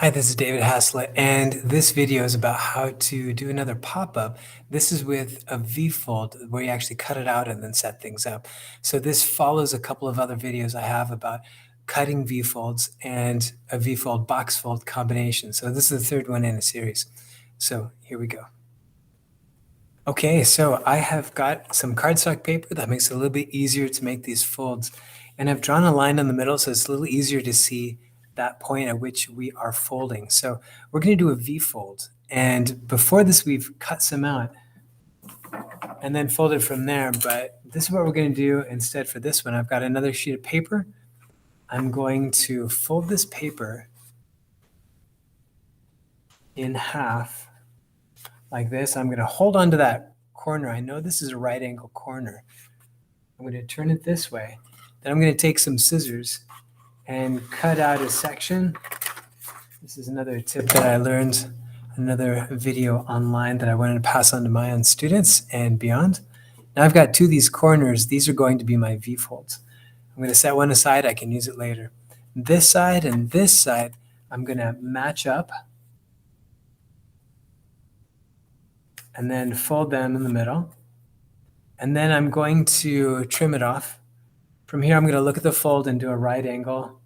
Hi, this is David Haslett, and this video is about how to do another pop-up. This is with a V-fold where you actually cut it out and then set things up. So this follows a couple of other videos I have about cutting V-folds and a V-fold box fold combination. So this is the third one in a series. So here we go. Okay, so I have got some cardstock paper that makes it a little bit easier to make these folds. And I've drawn a line in the middle so it's a little easier to see that point at which we are folding. So we're going to do a V-fold. And before this, we've cut some out and then folded from there. But this is what we're going to do instead for this one. I've got another sheet of paper. I'm going to fold this paper in half like this. I'm going to hold on to that corner. I know this is a right angle corner. I'm going to turn it this way. Then I'm going to take some scissors and cut out a section. This is another tip that I learned, another video online that I wanted to pass on to my own students and beyond. Now I've got two of these corners. These are going to be my V-folds. I'm going to set one aside. I can use it later. This side and this side, I'm going to match up and then fold them in the middle. And then I'm going to trim it off. From here, I'm going to look at the fold and do a right angle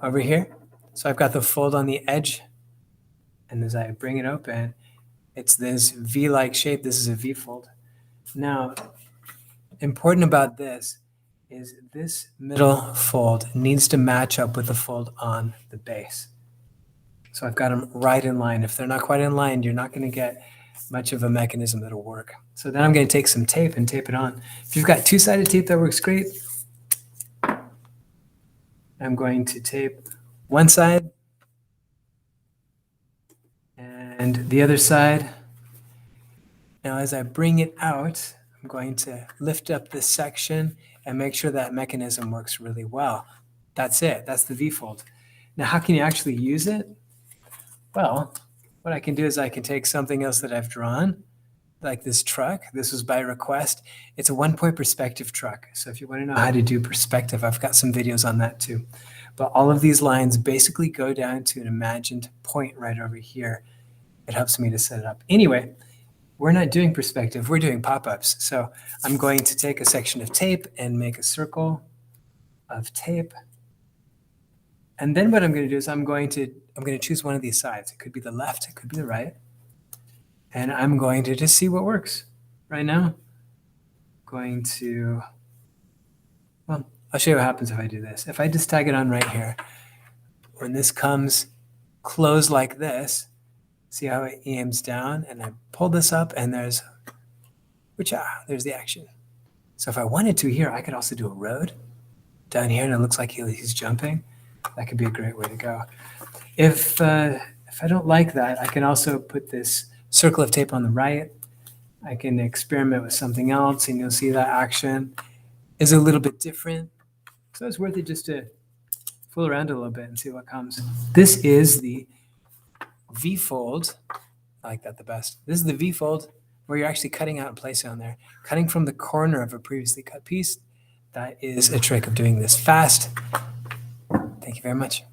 over here. So I've got the fold on the edge. And as I bring it open, it's this V-like shape. This is a V-fold. Now, important about this is this middle fold needs to match up with the fold on the base. So I've got them right in line. If they're not quite in line, you're not going to get much of a mechanism that'll work. So then I'm going to take some tape and tape it on. If you've got two-sided tape, that works great. I'm going to tape one side and the other side. Now as I bring it out, I'm going to lift up this section and make sure that mechanism works really well. That's it. That's the V-fold. Now how can you actually use it? Well, what I can do is I can take something else that I've drawn, like this truck. This was by request. It's a one-point perspective truck. So if you want to know how to do perspective, I've got some videos on that too. But all of these lines basically go down to an imagined point right over here. It helps me to set it up. Anyway, we're not doing perspective. We're doing pop-ups. So I'm going to take a section of tape and make a circle of tape. And then what I'm going to do is I'm going to choose one of these sides. It could be the left, it could be the right. And I'm going to just see what works right now. Going to, well, I'll show you what happens if I do this. If I just tag it on right here, when this comes closed like this, see how it aims down, and I pull this up and there's the action. So if I wanted to here, I could also do a road down here and it looks like he's jumping. That could be a great way to go. If I don't like that, I can also put this circle of tape on the right. I can experiment with something else and you'll see that action is a little bit different. So it's worth it just to fool around a little bit and see what comes. This is the V-fold. I like that the best. This is the V-fold where you're actually cutting out and placing on there. Cutting from the corner of a previously cut piece. That is a trick of doing this fast. Thank you very much.